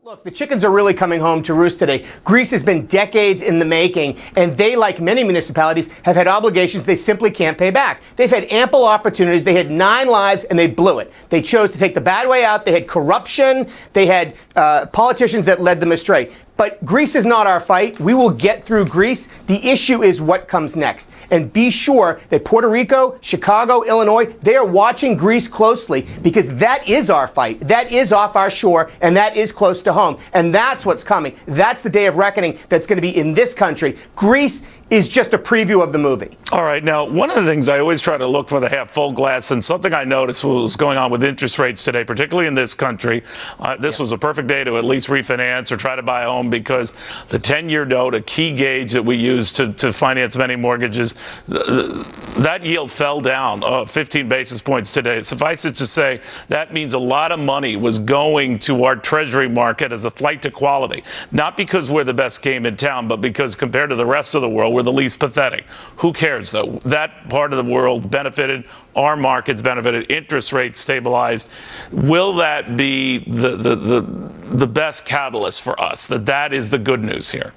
Look, the chickens are really coming home to roost today. Greece has been decades in the making, and they, like many municipalities, have had obligations they simply can't pay back. They've had ample opportunities. They had 9 lives, and they blew it. They chose to take the bad way out. They had corruption. They had politicians that led them astray. But Greece is not our fight. We will get through Greece. The issue is what comes next. And be sure that Puerto Rico, Chicago, Illinois, they are watching Greece closely, because that is our fight. That is off our shore, and that is close to home. And that's what's coming. That's the day of reckoning that's going to be in this country. Greece is just a preview of the movie. All right. Now, one of the things I always try to look for the half full glass, and something I noticed was going on with interest rates today, particularly in this country. This was a perfect day to at least refinance or try to buy a home, because the 10-year note, a key gauge that we use to finance many mortgages, that yield fell down 15 basis points today. Suffice it to say, that means a lot of money was going to our treasury market as a flight to quality. Not because we're the best game in town, but because compared to the rest of the world, we're the least pathetic. Who cares, though? That part of the world benefited. Our markets benefited. Interest rates stabilized. Will that be the best catalyst for us? That is the good news here.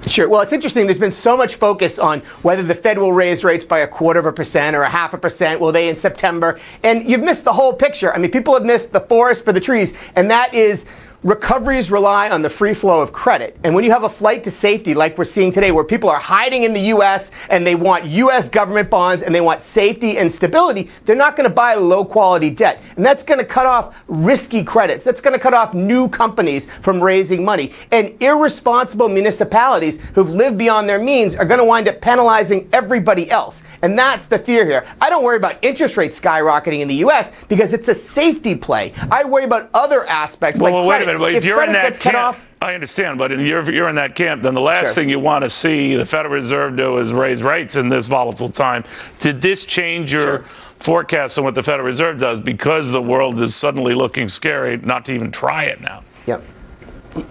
Sure. Well, it's interesting. There's been so much focus on whether the Fed will raise rates by 1/4% or 0.5%. Will they in September? And you've missed the whole picture. I mean, people have missed the forest for the trees, and that is recoveries rely on the free flow of credit. And when you have a flight to safety like we're seeing today, where people are hiding in the U.S. and they want U.S. government bonds and they want safety and stability, they're not going to buy low quality debt. And that's going to cut off risky credits. That's going to cut off new companies from raising money. And irresponsible municipalities who've lived beyond their means are going to wind up penalizing everybody else. And that's the fear here. I don't worry about interest rates skyrocketing in the U.S. because it's a safety play. I worry about other aspects like credit. But if you're in that camp, I understand, but if you're in that camp, then the last thing you want to see the Federal Reserve do is raise rates in this volatile time. Did this change your forecast on what the Federal Reserve does, because the world is suddenly looking scary, not to even try it now? Yeah.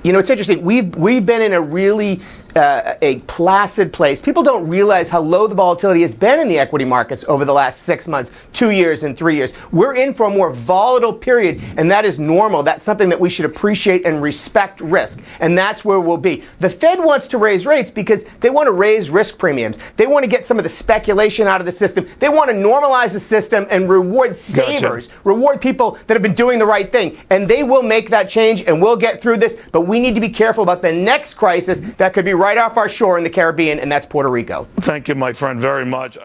You know, it's interesting. We've been in a really a placid place. People don't realize how low the volatility has been in the equity markets over the last 6 months, 2 years, and 3 years. We're in for a more volatile period, and that is normal. That's something that we should appreciate and respect risk, and that's where we'll be. The Fed wants to raise rates because they want to raise risk premiums. They want to get some of the speculation out of the system. They want to normalize the system and reward savers, reward people that have been doing the right thing, and they will make that change, and we'll get through this, but we need to be careful about the next crisis that could be right off our shore in the Caribbean, and that's Puerto Rico. Thank you, my friend, very much.